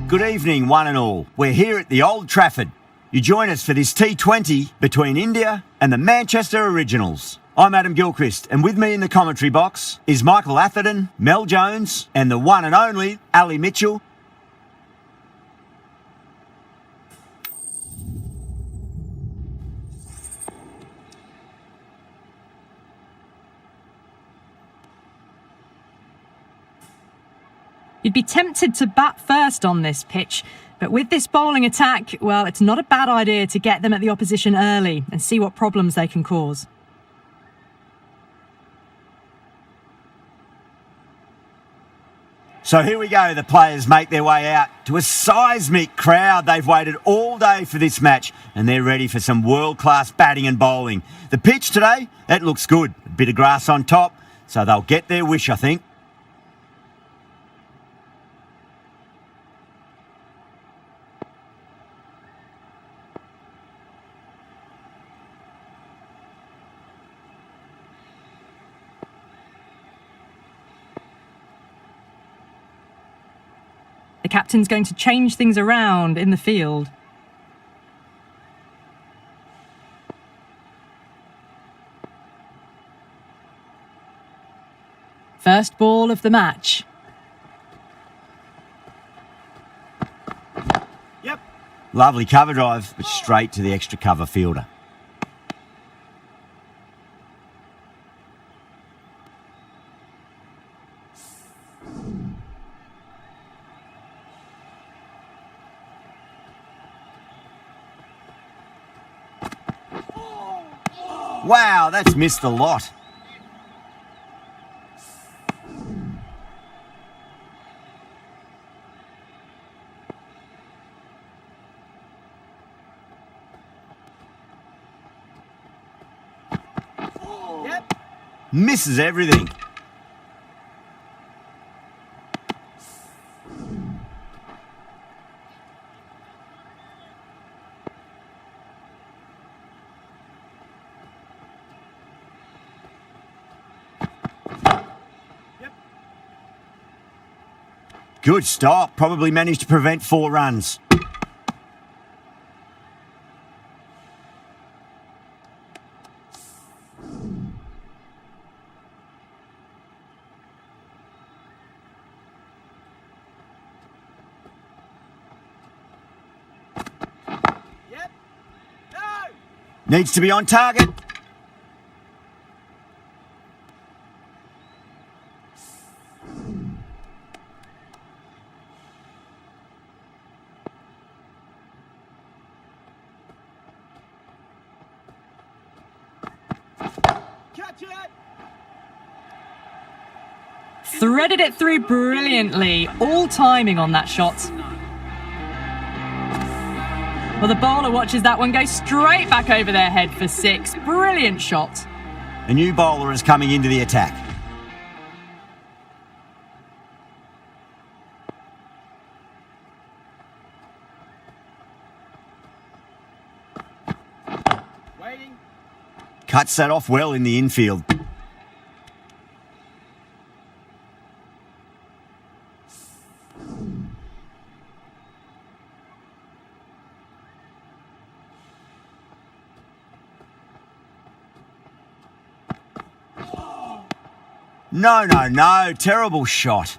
Good evening, one and all. We're here at the Old Trafford. You join us for this T20 between India and the Manchester Originals. I'm Adam Gilchrist, and with me in the commentary box is Michael Atherton, Mel Jones, and the one and only Ali Mitchell. You'd be tempted to bat first on this pitch, but with this bowling attack, well, it's not a bad idea to get them at the opposition early and see what problems they can cause. So here we go, the players make their way out to a seismic crowd. They've waited all day for this match and they're ready for some world-class batting and bowling. The pitch today, it looks good. A bit of grass on top, so they'll get their wish, I think. The captain's going to change things around in the field. First ball of the match. Yep. Lovely cover drive, but straight to the extra cover fielder. Wow, that's missed a lot. Yep. Misses everything. Good stop, probably managed to prevent 4 runs. Yep. No. Needs to be on target. Threaded it through brilliantly, all timing on that shot. Well, the bowler watches that one go straight back over their head for 6. Brilliant shot. A new bowler is coming into the attack. Waiting. Cuts that off well in the infield. No, terrible shot.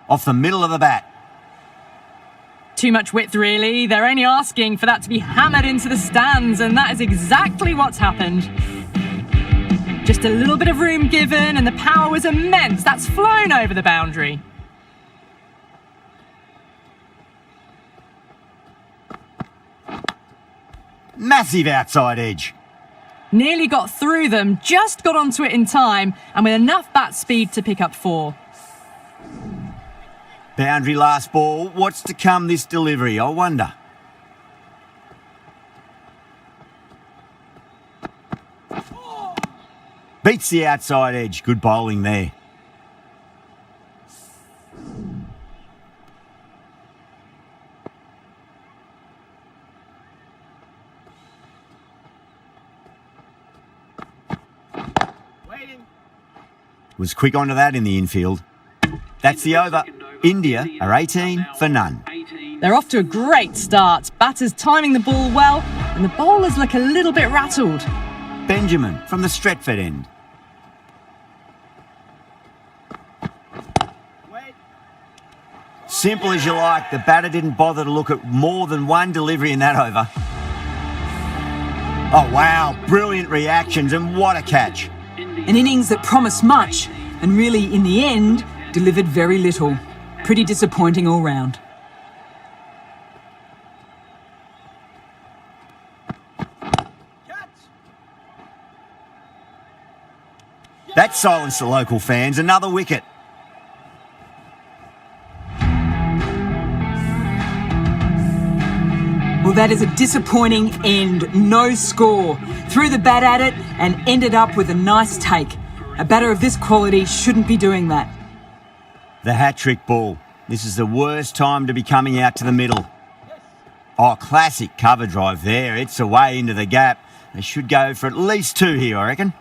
Off the middle of the bat. Too much width, really. They're only asking for that to be hammered into the stands, and that is exactly what's happened. Just a little bit of room given, and the power was immense. That's flown over the boundary. Massive outside edge. Nearly got through them, just got onto it in time, and with enough bat speed to pick up 4. Boundary last ball. What's to come this delivery, I wonder. Beats the outside edge. Good bowling there. Was quick onto that in the infield. That's the over. India are 18 for none. They're off to a great start. Batters timing the ball well, and the bowlers look a little bit rattled. Benjamin from the Stretford end. Simple as you like, the batter didn't bother to look at more than one delivery in that over. Oh wow, brilliant reactions and what a catch. An innings that promised much and really, in the end, delivered very little. Pretty disappointing all round. That silenced the local fans. Another wicket. Well, that is a disappointing end. No score. Threw the bat at it and ended up with a nice take. A batter of this quality shouldn't be doing that. The hat-trick ball. This is the worst time to be coming out to the middle. Oh, classic cover drive there. It's away into the gap. They should go for at least two here, I reckon.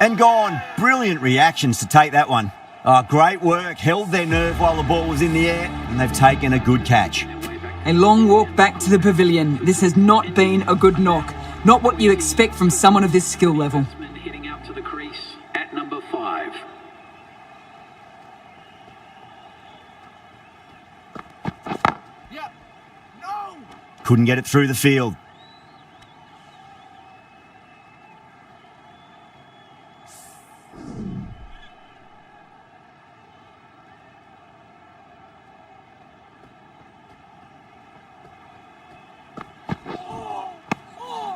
And gone. Brilliant reactions to take that one. Oh, great work. Held their nerve while the ball was in the air, and they've taken a good catch. A long walk back to the pavilion. This has not been a good knock. Not what you expect from someone of this skill level. Hitting out to the crease at number 5. Couldn't get it through the field.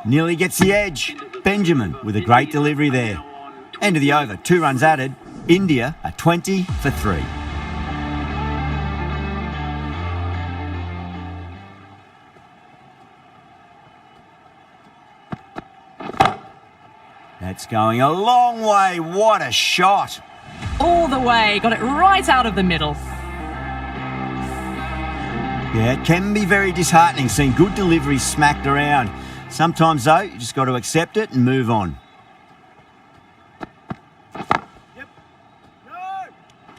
Nearly gets the edge. Benjamin with a great delivery there. End of the over, 2 runs added. India are 20 for 3. That's going a long way. What a shot. All the way, got it right out of the middle. Yeah, it can be very disheartening seeing good deliveries smacked around. Sometimes, though, you just got to accept it and move on.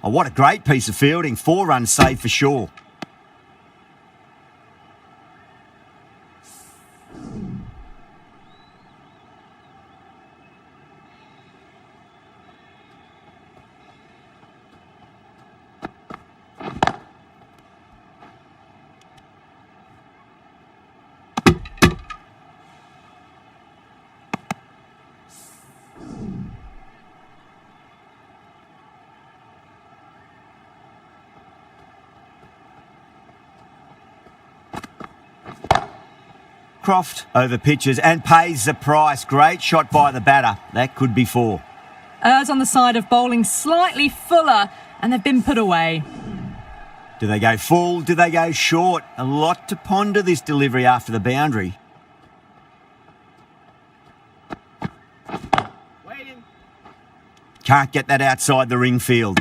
Oh, what a great piece of fielding. 4 runs saved for sure. Croft over pitches and pays the price. Great shot by the batter. That could be 4. Errs on the side of bowling slightly fuller, and they've been put away. Do they go full? Do they go short? A lot to ponder this delivery after the boundary. Can't get that outside the ring field.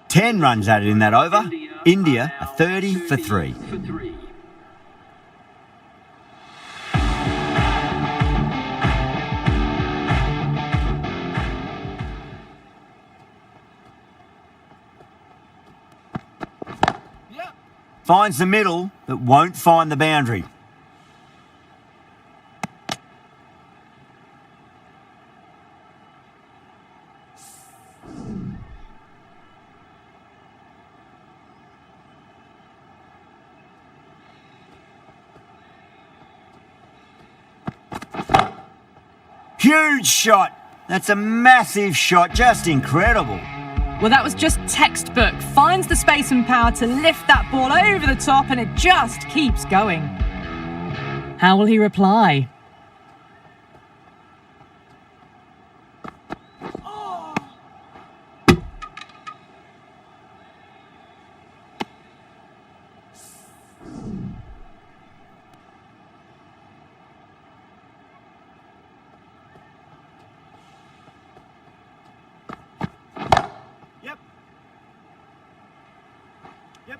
Ten runs added in that over. India are 30 for 3. Finds the middle, but won't find the boundary. Huge shot. That's a massive shot. Just incredible. Well, that was just textbook. Finds the space and power to lift that ball over the top, and it just keeps going. How will he reply?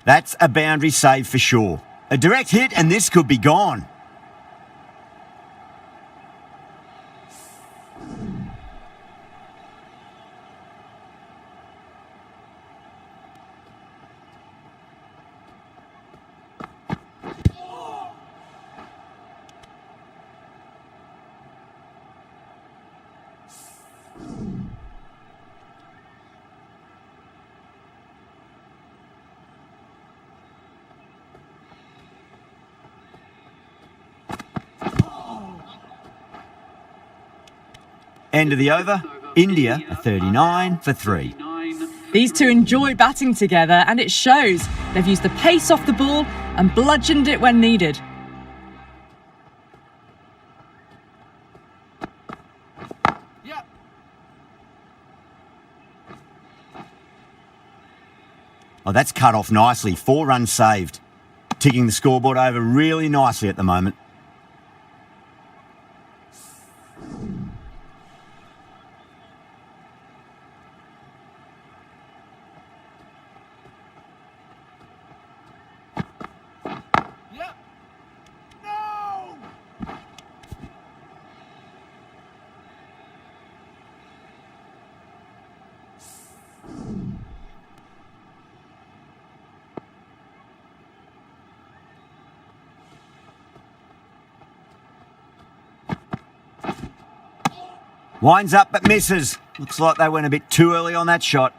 That's a boundary save for sure. A direct hit and this could be gone. End of the over, India a 39 for 3. These two enjoy batting together and it shows. They've used the pace off the ball and bludgeoned it when needed. Oh, that's cut off nicely. 4 runs saved. Ticking the scoreboard over really nicely at the moment. Winds up but misses. Looks like they went a bit too early on that shot.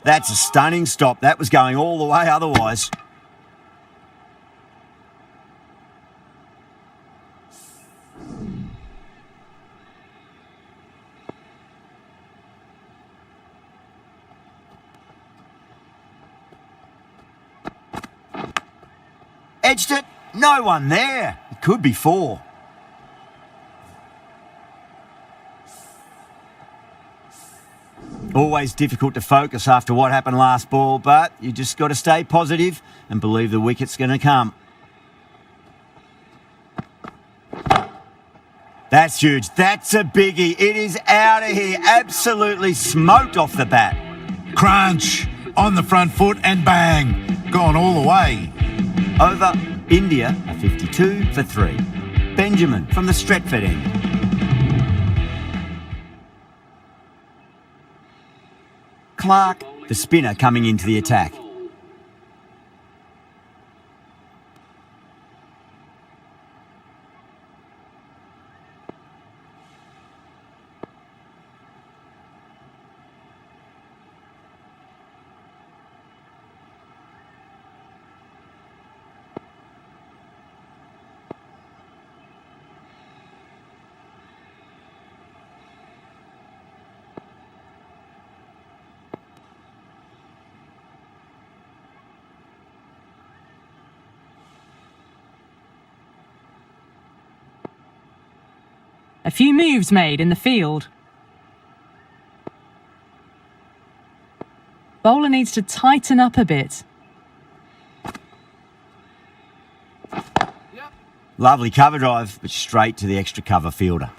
That's a stunning stop. That was going all the way otherwise. Edged it. No one there. It could be 4. Always difficult to focus after what happened last ball, but you just got to stay positive and believe the wicket's going to come. That's huge. That's a biggie. It is out of here. Absolutely smoked off the bat. Crunch on the front foot and bang. Gone all the way. Over, India a 52 for 3. Benjamin from the Stretford end. Clark, the spinner, coming into the attack. A few moves made in the field. Bowler needs to tighten up a bit. Lovely cover drive, but straight to the extra cover fielder.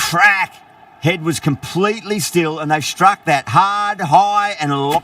Crack! Head was completely still and they've struck that hard, high and long.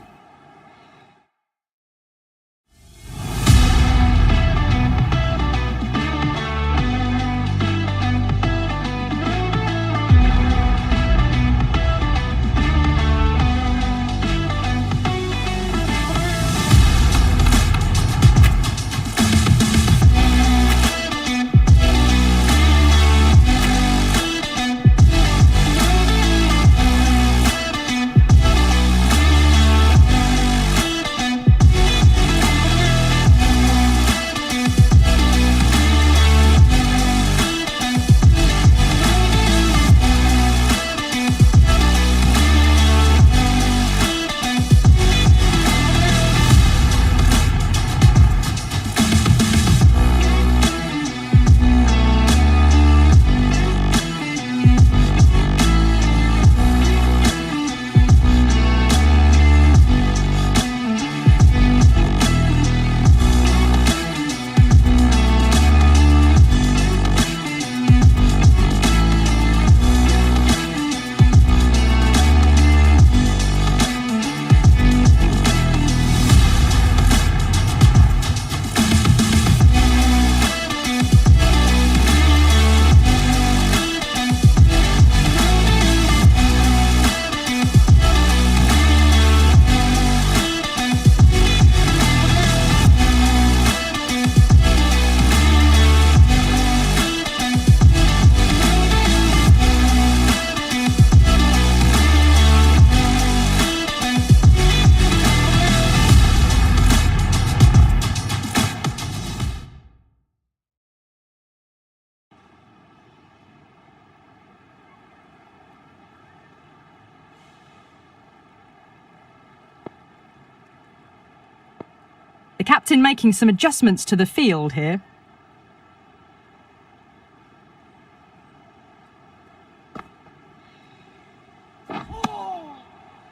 The captain making some adjustments to the field here.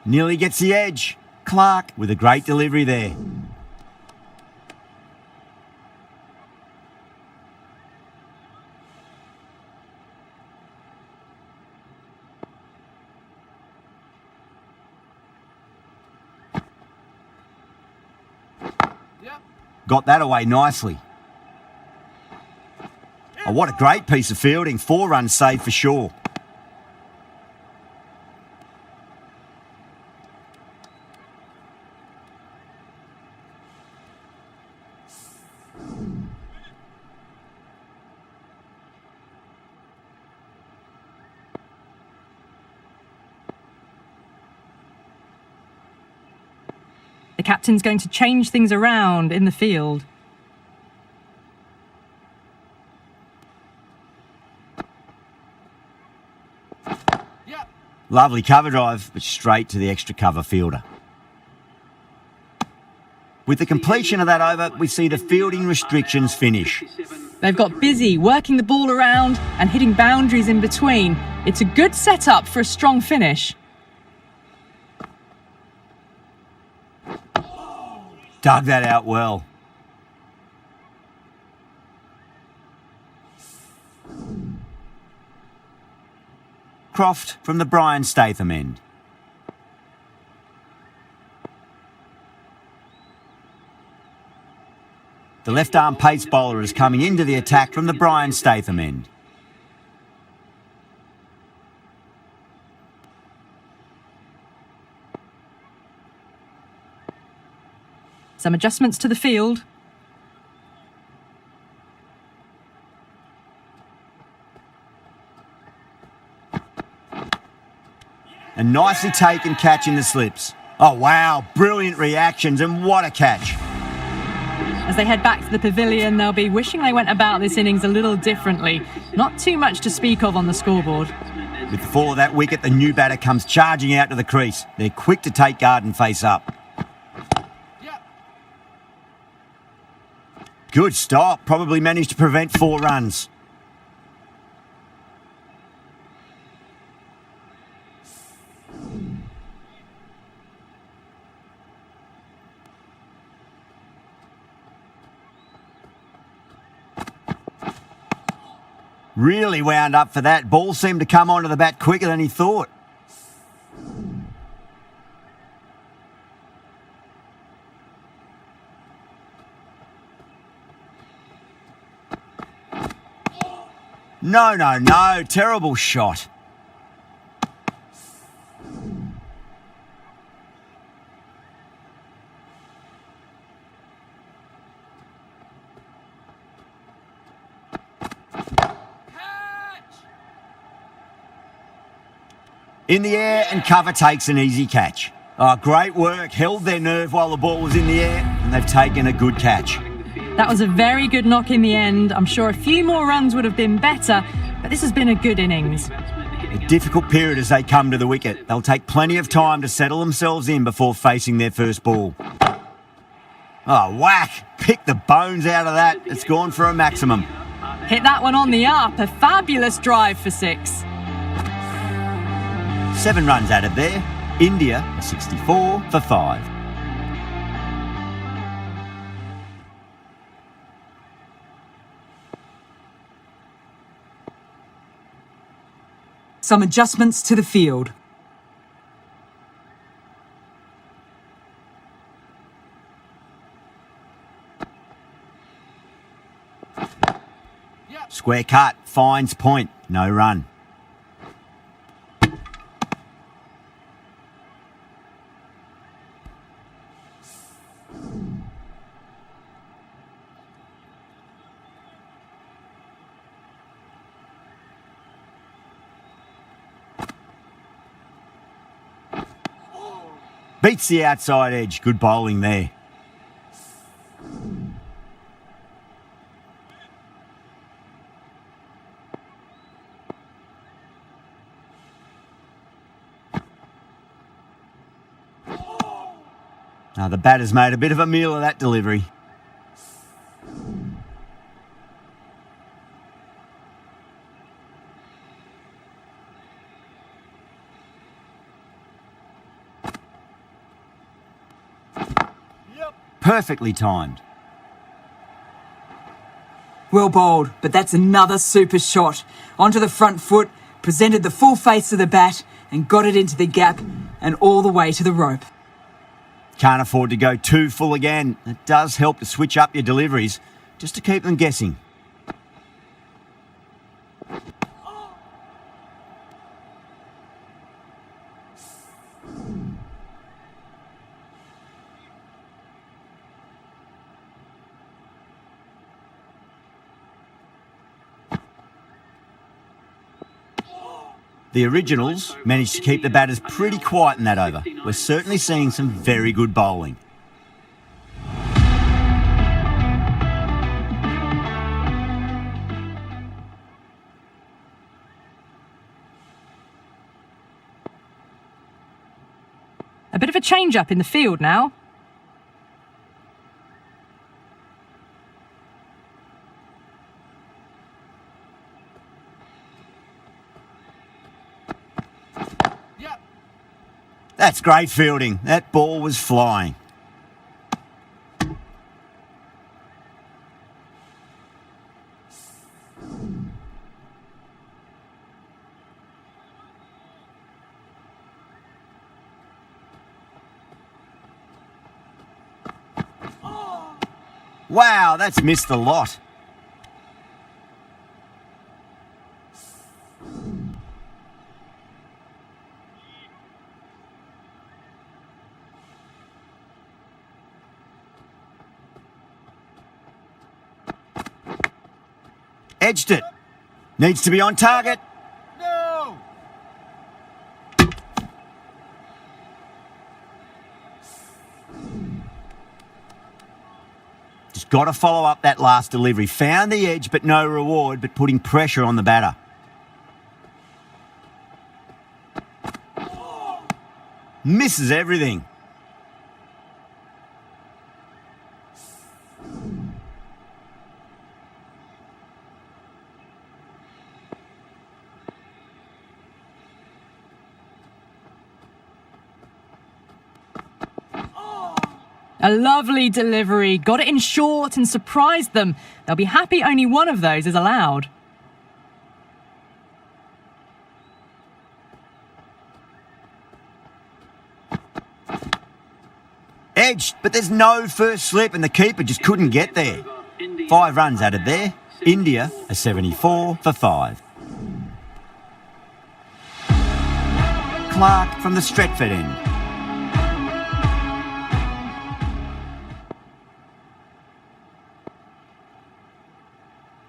Nearly gets the edge. Clark with a great delivery there. Got that away nicely. Oh, what a great piece of fielding. 4 runs saved for sure. The captain's going to change things around in the field. Lovely cover drive, but straight to the extra cover fielder. With the completion of that over, we see the fielding restrictions finish. They've got busy working the ball around and hitting boundaries in between. It's a good setup for a strong finish. Dug that out well. Croft from the Brian Statham end. The left-arm pace bowler is coming into the attack from the Brian Statham end. Some adjustments to the field. A nicely taken catch in the slips. Oh wow, brilliant reactions and what a catch. As they head back to the pavilion, they'll be wishing they went about this innings a little differently. Not too much to speak of on the scoreboard. With the fall of that wicket, the new batter comes charging out to the crease. They're quick to take guard and face up. Good stop, probably managed to prevent 4 runs. Really wound up for that. Ball seemed to come onto the bat quicker than he thought. No. Terrible shot. In the air and cover takes an easy catch. Oh, great work. Held their nerve while the ball was in the air and they've taken a good catch. That was a very good knock in the end. I'm sure a few more runs would have been better, but this has been a good innings. A difficult period as they come to the wicket. They'll take plenty of time to settle themselves in before facing their first ball. Oh, whack! Pick the bones out of that. It's gone for a maximum. Hit that one on the up. A fabulous drive for 6. 7 runs added there. India, 64 for 5. Some adjustments to the field. Square cut, finds point, no run. Beats the outside edge. Good bowling there. Now the batter's made a bit of a meal of that delivery. Perfectly timed. Well bowled, but that's another super shot. Onto the front foot, presented the full face of the bat and got it into the gap and all the way to the rope. Can't afford to go too full again. It does help to switch up your deliveries, just to keep them guessing. The Originals managed to keep the batters pretty quiet in that over. We're certainly seeing some very good bowling. A bit of a change-up in the field now. That's great fielding. That ball was flying. Wow, that's missed the lot. Edged it. Needs to be on target. No! Just got to follow up that last delivery. Found the edge, but no reward, but putting pressure on the batter. Misses everything. A lovely delivery. Got it in short and surprised them. They'll be happy only one of those is allowed. Edged, but there's no first slip and the keeper just couldn't get there. 5 runs added there. India a 74 for 5. Clark from the Stretford end.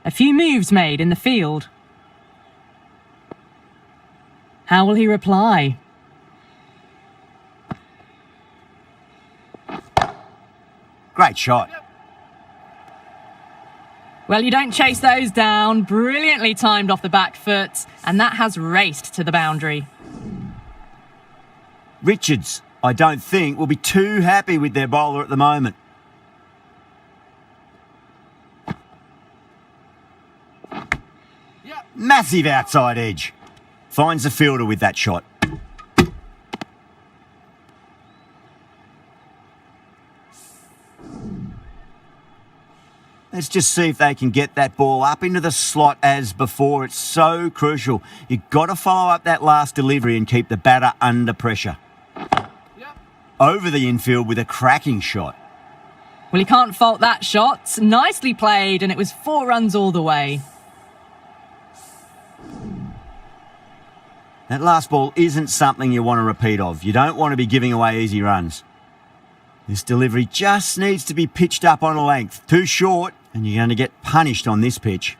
A few moves made in the field. How will he reply? Great shot. Well, you don't chase those down. Brilliantly timed off the back foot, and that has raced to the boundary. Richards, I don't think, will be too happy with their bowler at the moment. Massive outside edge. Finds the fielder with that shot. Let's just see if they can get that ball up into the slot as before. It's so crucial. You've got to follow up that last delivery and keep the batter under pressure. Over the infield with a cracking shot. Well, you can't fault that shot. Nicely played, and it was 4 runs all the way. That last ball isn't something you want to repeat of. You don't want to be giving away easy runs. This delivery just needs to be pitched up on a length. Too short, and you're going to get punished on this pitch.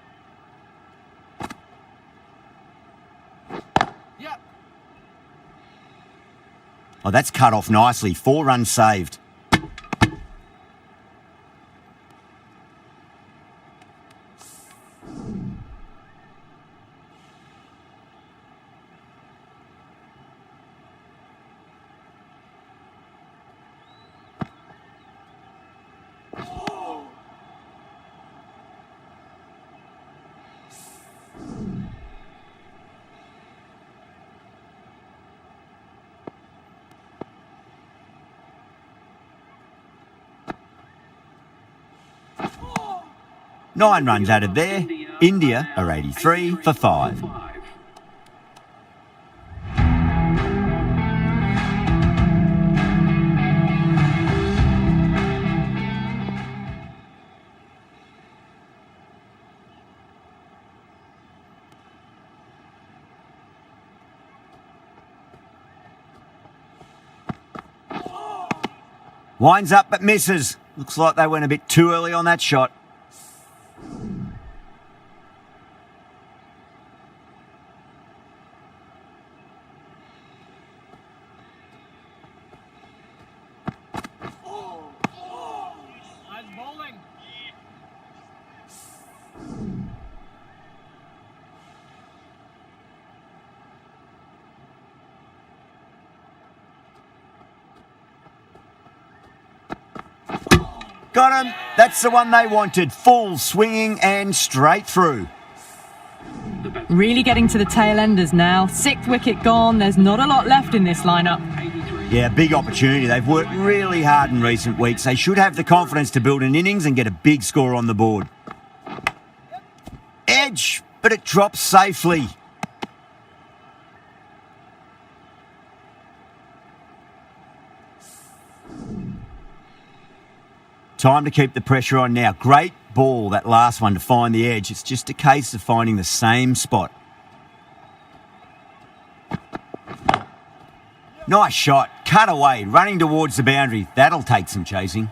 Oh, that's cut off nicely. 4 runs saved. 9 runs added there. India are 83 for 5. Winds up but misses. Looks like they went a bit too early on that shot. Got him. That's the one they wanted. Full swinging and straight through. Really getting to the tail enders now. 6th wicket gone. There's not a lot left in this lineup. Yeah, big opportunity. They've worked really hard in recent weeks. They should have the confidence to build an innings and get a big score on the board. Edge, but it drops safely. Time to keep the pressure on now. Great ball, that last one, to find the edge. It's just a case of finding the same spot. Nice shot. Cut away, running towards the boundary. That'll take some chasing.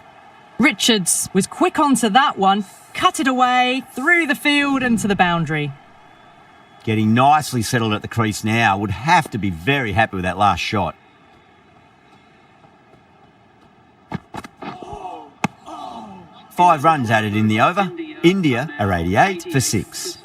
Richards was quick onto that one. Cut it away, through the field and to the boundary. Getting nicely settled at the crease now. Would have to be very happy with that last shot. Five runs added in the over. India are 88 for 6.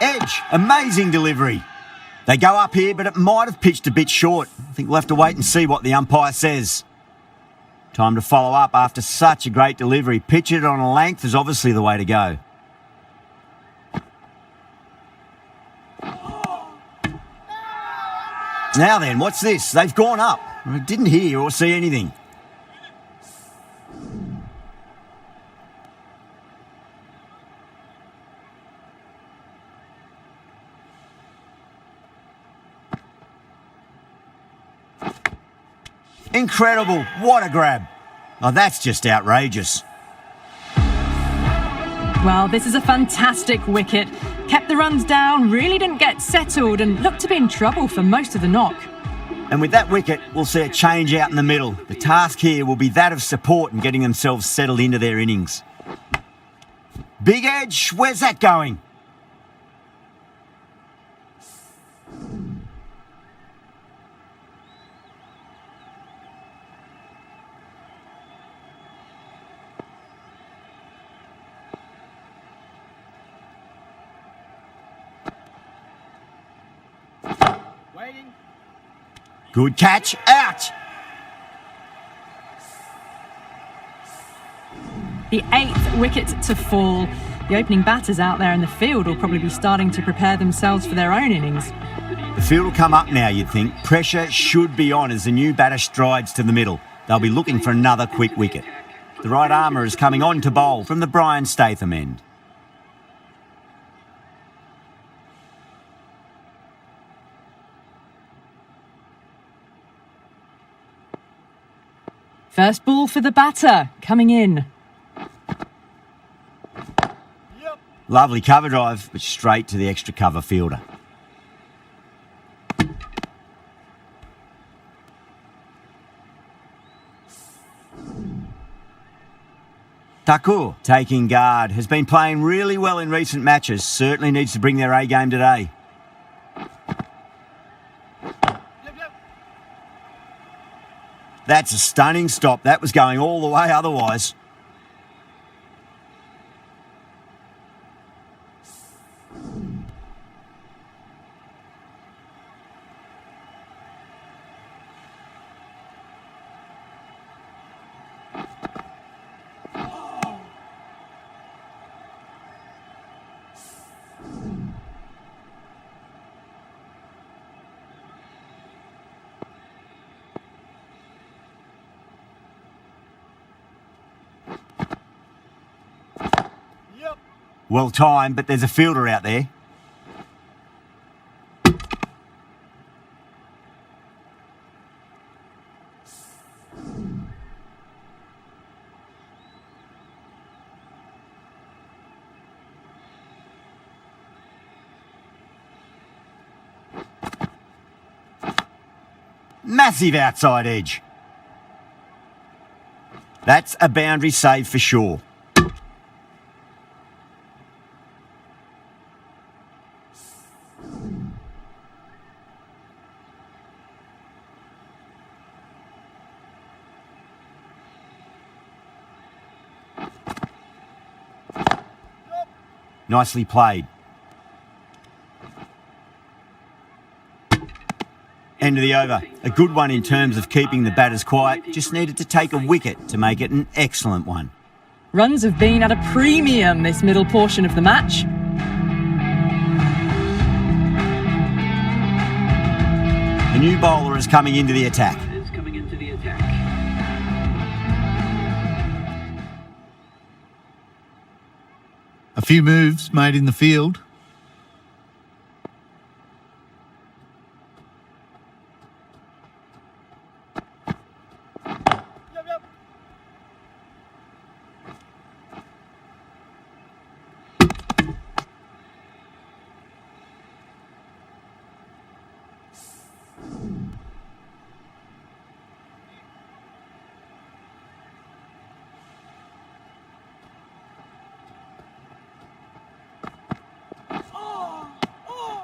Edge, amazing delivery. They go up here, but it might have pitched a bit short. I think we'll have to wait and see what the umpire says. Time to follow up after such a great delivery. Pitch it on a length is obviously the way to go. Now then, what's this? They've gone up. I didn't hear or see anything. Incredible. What a grab. Oh, that's just outrageous. Well, this is a fantastic wicket. Kept the runs down, really didn't get settled and looked to be in trouble for most of the knock. And with that wicket, we'll see a change out in the middle. The task here will be that of support and getting themselves settled into their innings. Big edge, where's that going? Good catch, out! The 8th wicket to fall. The opening batters out there in the field will probably be starting to prepare themselves for their own innings. The field will come up now, you'd think. Pressure should be on as the new batter strides to the middle. They'll be looking for another quick wicket. The right armour is coming on to bowl from the Brian Statham end. First ball for the batter, coming in. Lovely cover drive, but straight to the extra cover fielder. Thakur, taking guard, has been playing really well in recent matches. Certainly needs to bring their A game today. That's a stunning stop. That was going all the way otherwise. Well timed, but there's a fielder out there. Massive outside edge. That's a boundary save for sure. Nicely played. End of the over. A good one in terms of keeping the batters quiet. Just needed to take a wicket to make it an excellent one. Runs have been at a premium this middle portion of the match. A new bowler is coming into the attack. Is coming into the attack. A few moves made in the field.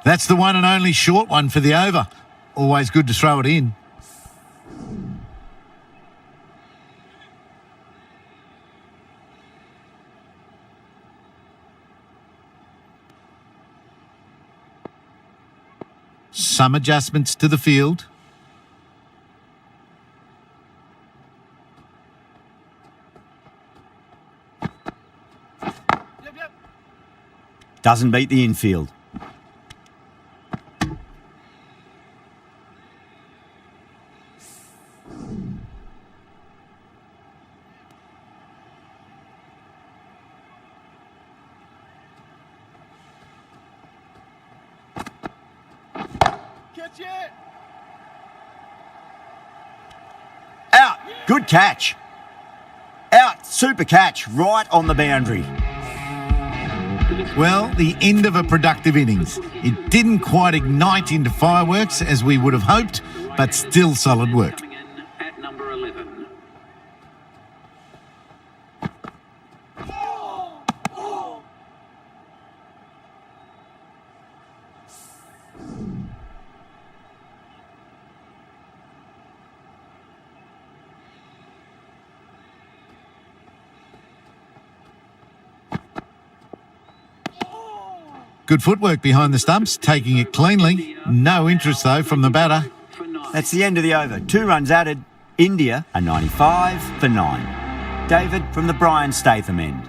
That's the one and only short one for the over. Always good to throw it in. Some adjustments to the field. Doesn't beat the infield. Out. Good catch. Out. Super catch. Right on the boundary. Well, the end of a productive innings. It didn't quite ignite into fireworks as we would have hoped, but still solid work. Coming in at number 11. Good footwork behind the stumps, taking it cleanly. No interest, though, from the batter. That's the end of the over. 2 runs added. India a 95 for 9. David from the Brian Statham end.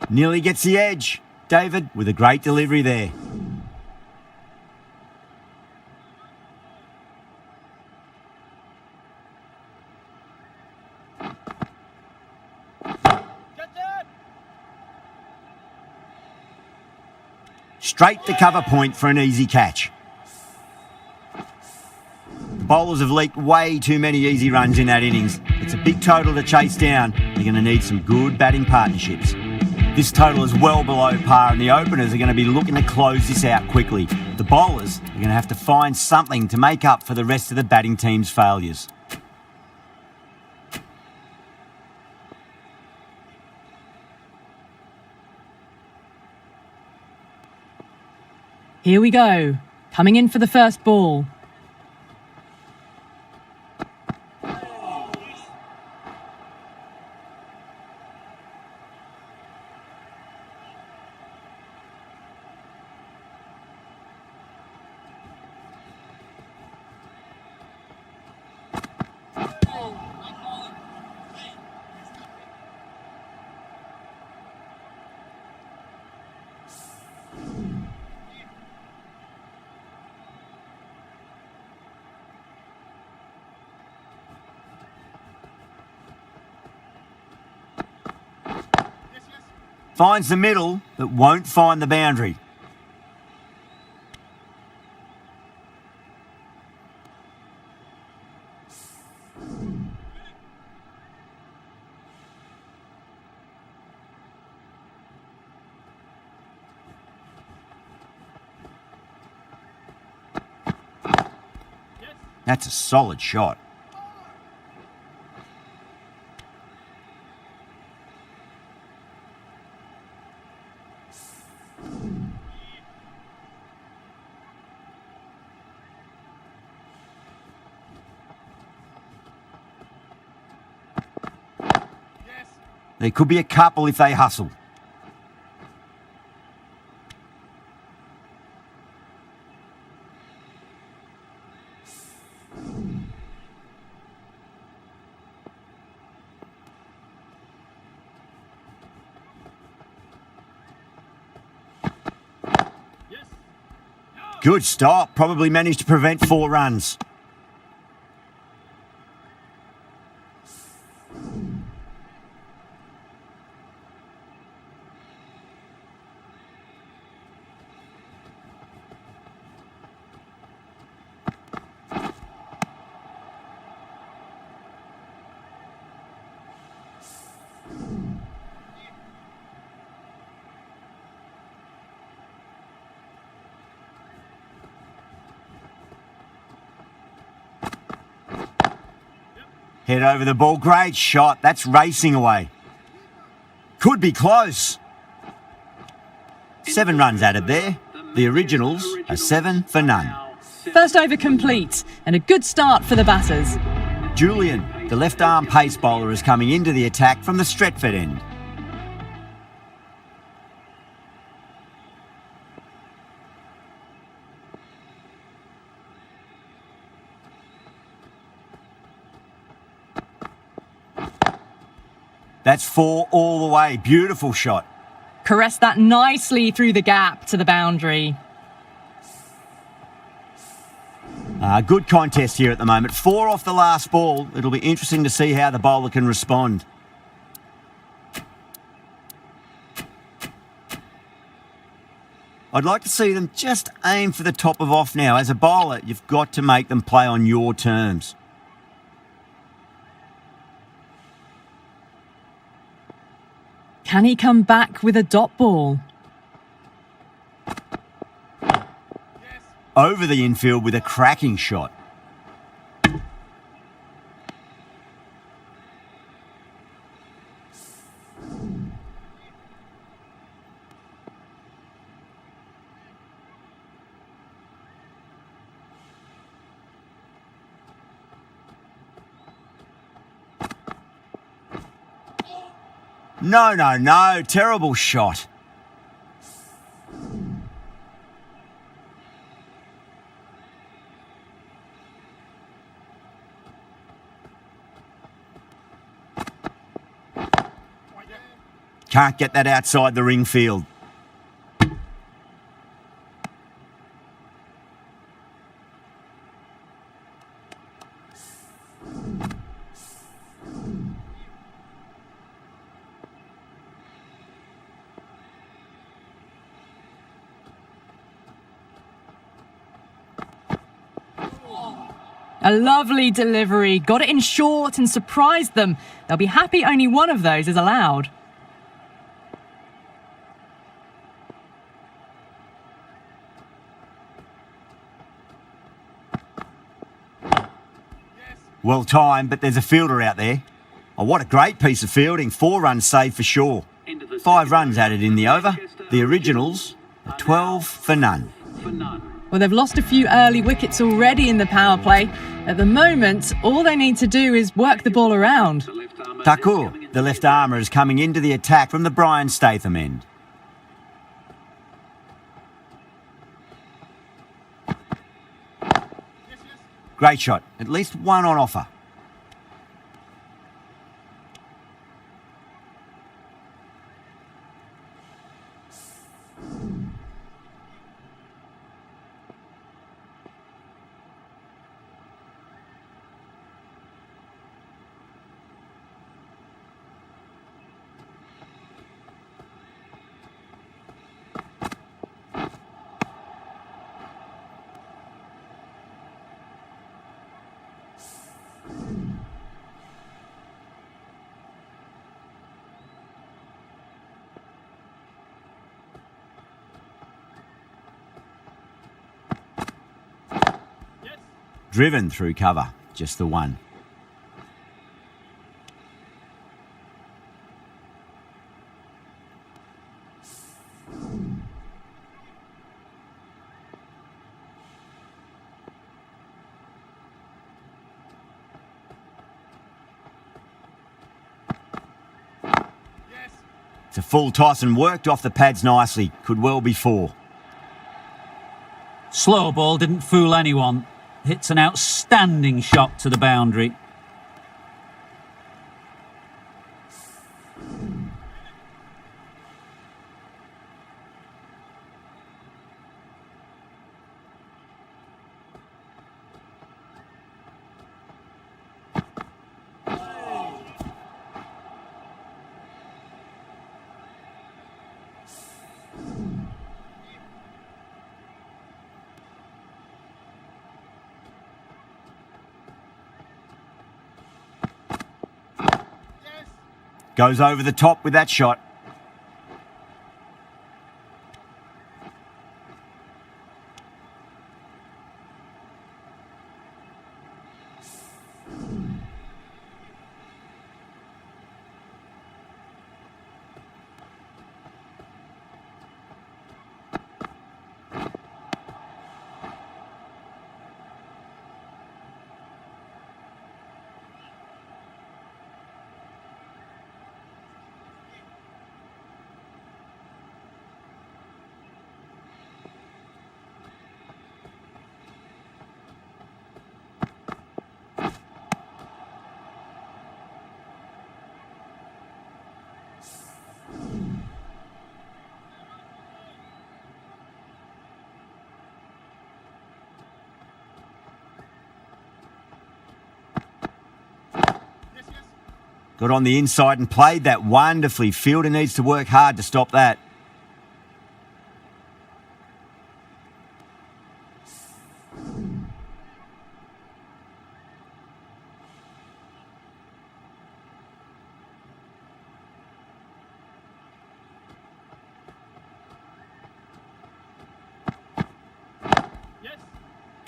Nearly gets the edge. David with a great delivery there. Straight to cover point for an easy catch. The bowlers have leaked way too many easy runs in that innings. It's a big total to chase down. They're going to need some good batting partnerships. This total is well below par and the openers are going to be looking to close this out quickly. The bowlers are going to have to find something to make up for the rest of the batting team's failures. Here we go. Coming in for the first ball. Finds the middle, but won't find the boundary. That's a solid shot. There could be a couple if they hustle. Good stop. Probably managed to prevent 4 runs. Head over the ball. Great shot. That's racing away. Could be close. 7 runs added there. The Originals are 7 for none. First over complete and a good start for the batters. Julian, the left-arm pace bowler, is coming into the attack from the Stretford end. That's 4 all the way. Beautiful shot. Caressed that nicely through the gap to the boundary. Good contest here at the moment. 4 off the last ball. It'll be interesting to see how the bowler can respond. I'd like to see them just aim for the top of off now. As a bowler, you've got to make them play on your terms. Can he come back with a dot ball? Over the infield with a cracking shot. No. Terrible shot. Can't get that outside the ring field. A lovely delivery. Got it in short and surprised them. They'll be happy only one of those is allowed. Well timed, but there's a fielder out there. Oh, what a great piece of fielding. 4 runs saved for sure. 5 runs added in the over. The Originals are 12 for none. Well, they've lost a few early wickets already in the power play. At the moment, all they need to do is work the ball around. Thakur, the left armour, is coming into the attack from the Brian Statham end. Great shot. At least one on offer. Driven through cover, just the one. It's a full toss and worked off the pads nicely. Could well be 4. Slow ball didn't fool anyone. Hits an outstanding shot to the boundary. Goes over the top with that shot. Got on the inside and played that wonderfully. Fielder needs to work hard to stop that.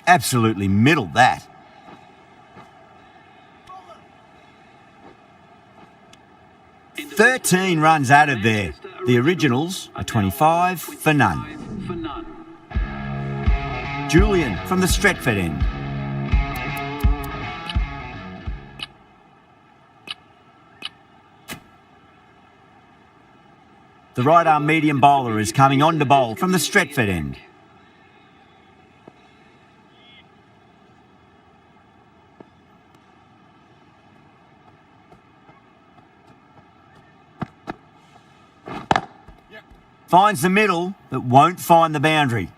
Absolutely middled that. "13 runs added there. The Originals are 25 for none. Julian from the Stretford end. The right arm medium bowler is coming on to bowl from the Stretford end. Finds the middle, but won't find the boundary.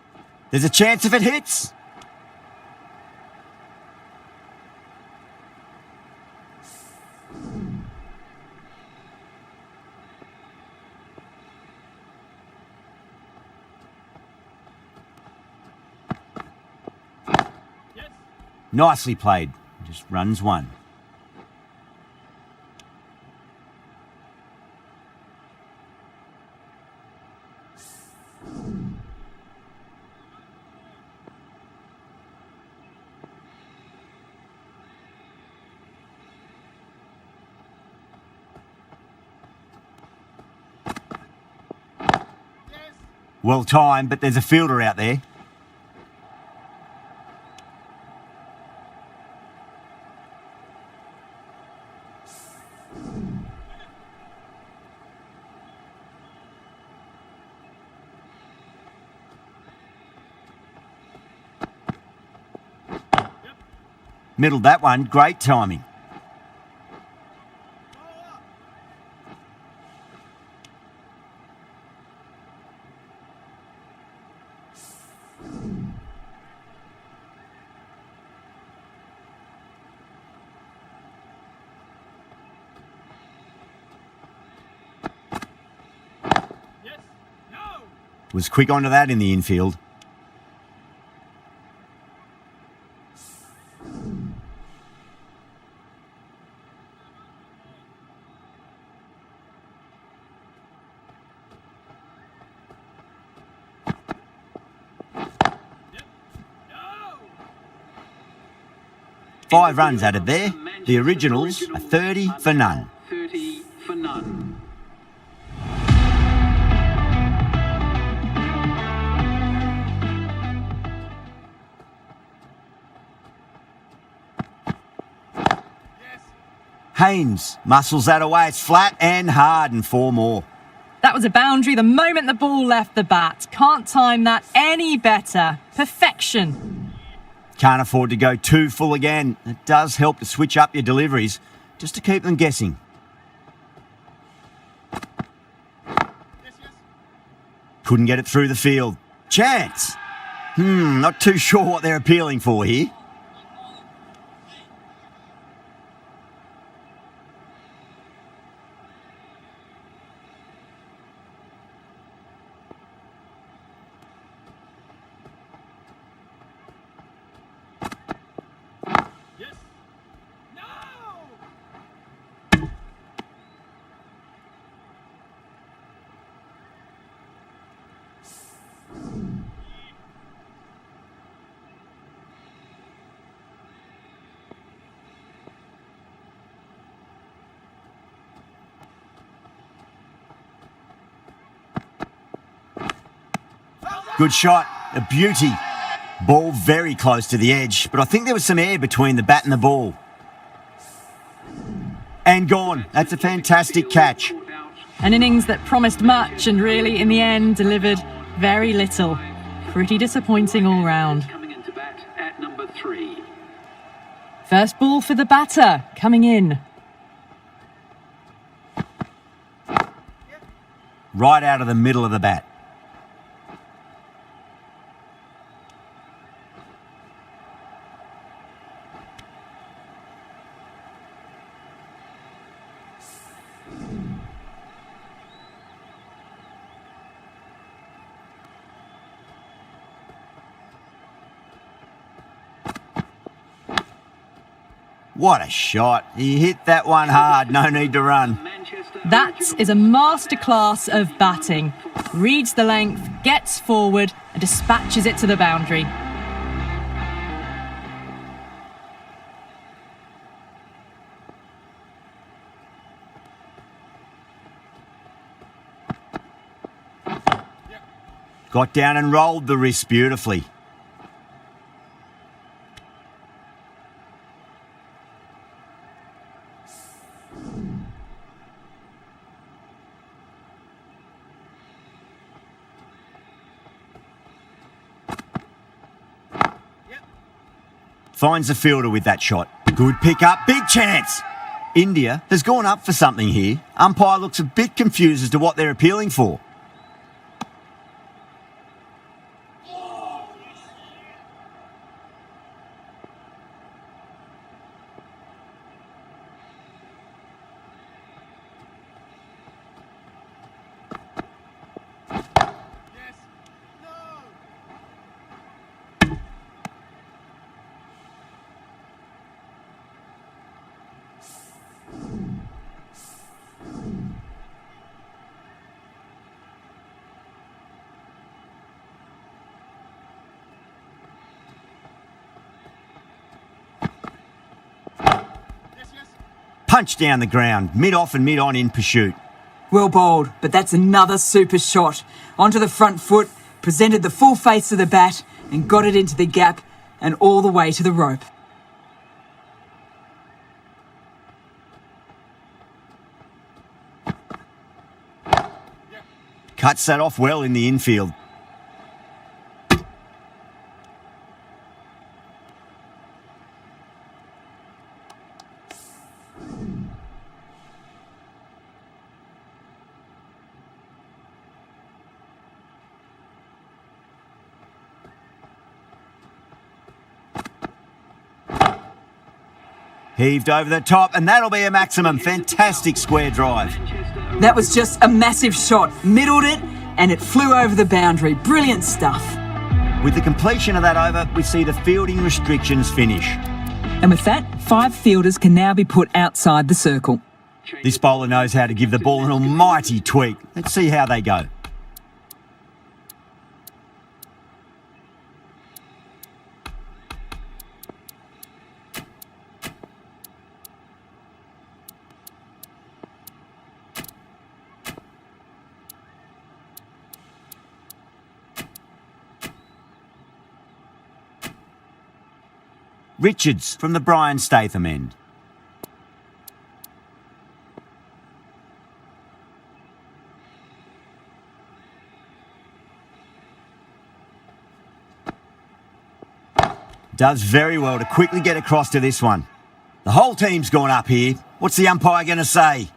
There's a chance if it hits. Nicely played. Just runs 1. Well timed, but there's a fielder out there. Middled that one, great timing. Was quick onto that in the infield. Five runs added there. The Originals are 30 for none. 30 for none. Haynes muscles that away. It's flat and hard and 4 more. That was a boundary the moment the ball left the bat. Can't time that any better. Perfection. Can't afford to go too full again. It does help to switch up your deliveries just to keep them guessing. Couldn't get it through the field. Chance. Not too sure what they're appealing for here. Good shot, a beauty. Ball very close to the edge, but I think there was some air between the bat and the ball. And gone. That's a fantastic catch. An innings that promised much and really, in the end, delivered very little. Pretty disappointing all round. Coming into bat at number 3. First ball for the batter, coming in. Right out of the middle of the bat. What a shot. He hit that one hard, no need to run. That is a masterclass of batting. Reads the length, gets forward and dispatches it to the boundary. Got down and rolled the wrist beautifully. Finds the fielder with that shot. Good pick up, big chance. India has gone up for something here. Umpire looks a bit confused as to what they're appealing for. Punch down the ground, mid-off and mid-on in pursuit. Well bowled, but that's another super shot. Onto the front foot, presented the full face of the bat and got it into the gap and all the way to the rope. Cuts that off well in the infield. Heaved over the top, and that'll be a maximum. Fantastic square drive. That was just a massive shot. Middled it, and it flew over the boundary. Brilliant stuff. With the completion of that over, we see the fielding restrictions finish. And with that, 5 fielders can now be put outside the circle. This bowler knows how to give the ball an almighty tweak. Let's see how they go. Richards from the Brian Statham end. Does very well to quickly get across to this one. The whole team's gone up here. What's the umpire going to say?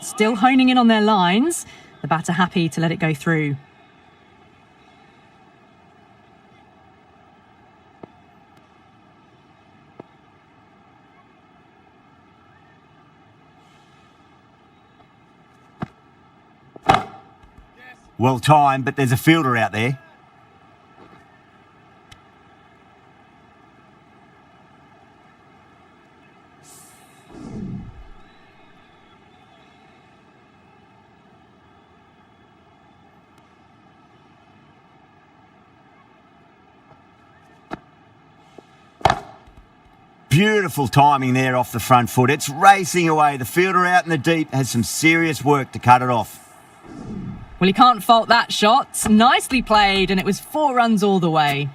Still honing in on their lines. The batter happy to let it go through. Well timed, but there's a fielder out there. Beautiful timing there off the front foot. It's racing away. The fielder out in the deep has some serious work to cut it off. Well, you can't fault that shot. Nicely played, and it was 4 runs all the way.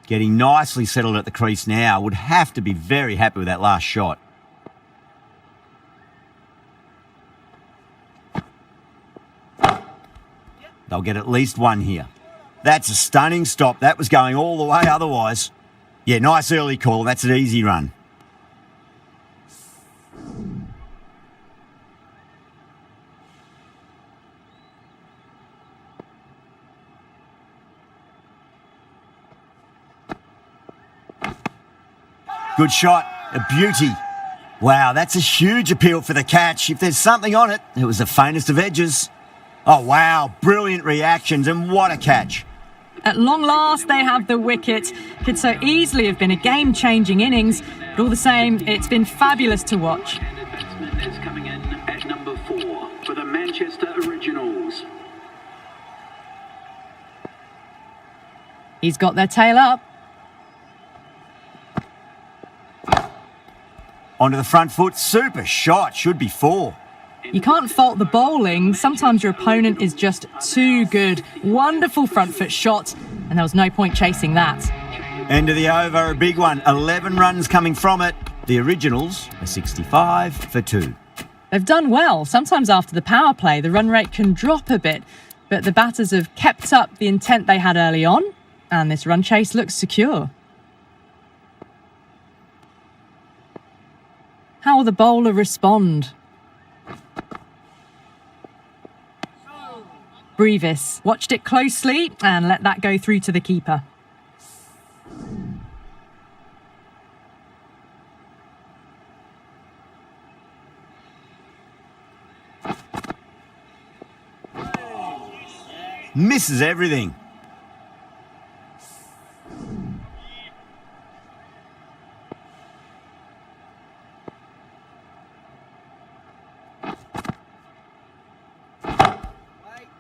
Getting nicely settled at the crease now. Would have to be very happy with that last shot. They'll get at least one here. That's a stunning stop. That was going all the way otherwise. Yeah, nice early call. That's an easy run. Good shot. A beauty. Wow, that's a huge appeal for the catch. If there's something on it, it was the faintest of edges. Oh, wow. Brilliant reactions, and what a catch. At long last, they have the wicket. Could so easily have been a game-changing innings, but all the same, it's been fabulous to watch. Left-handed batsman is coming in at number 4 for the Manchester Originals. He's got their tail up. Onto the front foot. Super shot. Should be 4. You can't fault the bowling. Sometimes your opponent is just too good. Wonderful front foot shot, and there was no point chasing that. End of the over, a big one. 11 runs coming from it. The Originals are 65 for 2. They've done well. Sometimes after the power play, the run rate can drop a bit, but the batters have kept up the intent they had early on, and this run chase looks secure. How will the bowler respond? Brevis watched it closely and let that go through to the keeper. Misses everything.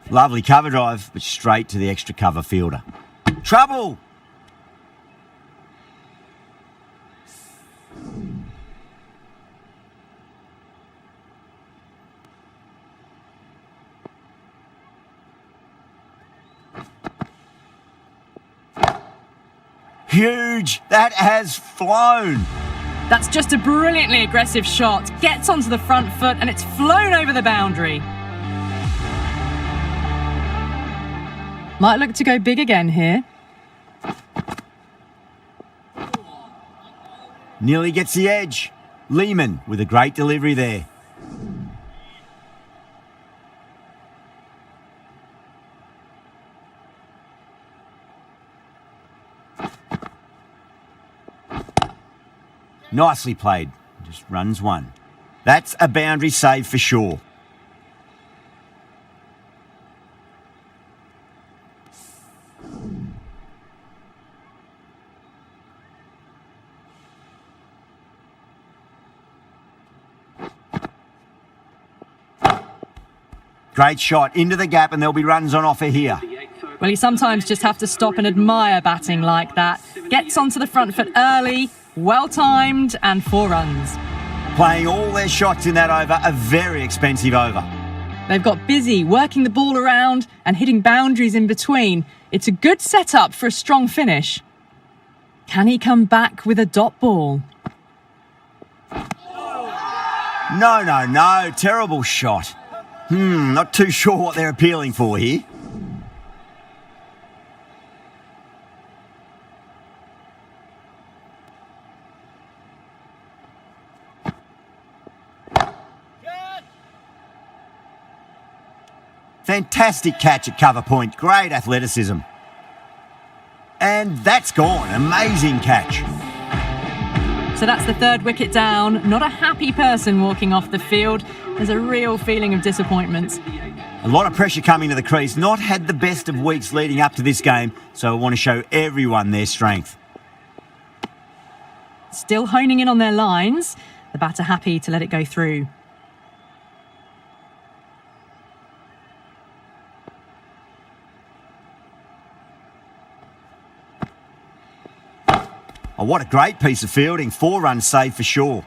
Lovely cover drive, but straight to the extra cover fielder. Trouble! Huge! That has flown! That's just a brilliantly aggressive shot. Gets onto the front foot and it's flown over the boundary. Might look to go big again here. Nearly gets the edge. Lehman with a great delivery there. Nicely played. Just runs one. That's a boundary save for sure. Great shot into the gap and there'll be runs on offer here. Well, you sometimes just have to stop and admire batting like that. Gets onto the front foot early, well timed, and 4 runs. Playing all their shots in that over, a very expensive over. They've got busy working the ball around and hitting boundaries in between. It's a good setup for a strong finish. Can he come back with a dot ball? No. Terrible shot. Not too sure what they're appealing for here. Fantastic catch at cover point. Great athleticism. And that's gone. Amazing catch. So that's the 3rd wicket down. Not a happy person walking off the field. There's a real feeling of disappointment. A lot of pressure coming to the crease. Not had the best of weeks leading up to this game, so I want to show everyone their strength. Still honing in on their lines. The batter happy to let it go through. Oh, what a great piece of fielding. 4 runs saved for sure.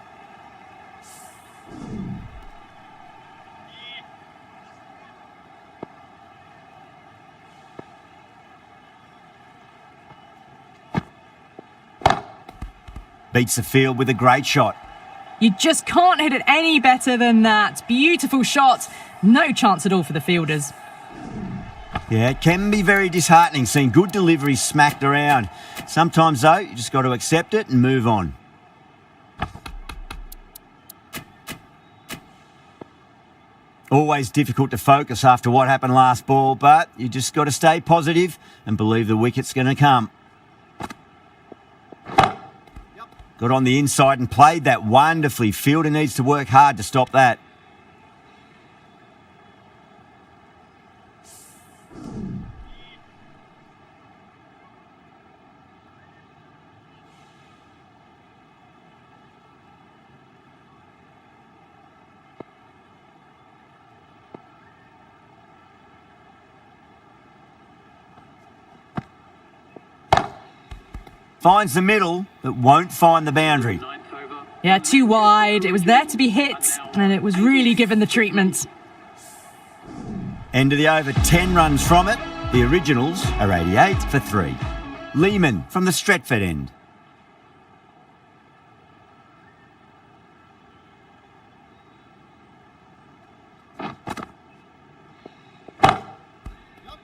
Beats the field with a great shot. You just can't hit it any better than that. Beautiful shot. No chance at all for the fielders. Yeah, it can be very disheartening seeing good deliveries smacked around. Sometimes, though, you just got to accept it and move on. Always difficult to focus after what happened last ball, but you just got to stay positive and believe the wicket's going to come. Got on the inside and played that wonderfully. Fielder needs to work hard to stop that. Finds the middle, but won't find the boundary. Yeah, too wide. It was there to be hit, and it was really given the treatment. End of the over, 10 runs from it. The Originals are 88 for 3. Lehman from the Stretford end.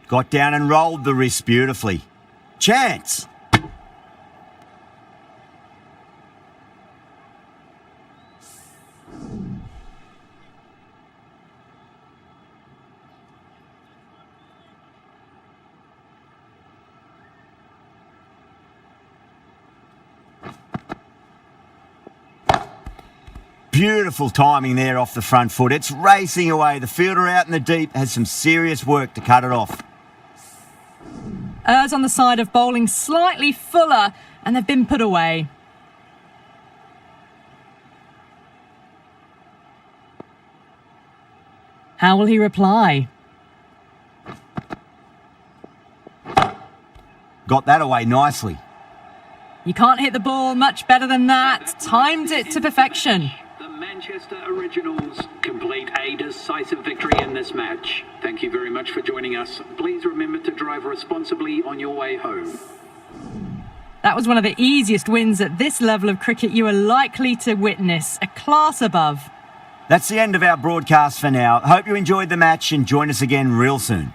Got down and rolled the wrist beautifully. Chance! Beautiful timing there off the front foot. It's racing away. The fielder out in the deep has some serious work to cut it off. Errs on the side of bowling slightly fuller, and they've been put away. How will he reply? got that away nicely. You can't hit the ball much better than that. Timed it to perfection. The Manchester Originals complete a decisive victory in this match. Thank you very much for joining us. Please remember to drive responsibly on your way home. That was one of the easiest wins at this level of cricket you are likely to witness. A class above. That's the end of our broadcast for now. Hope you enjoyed the match and join us again real soon.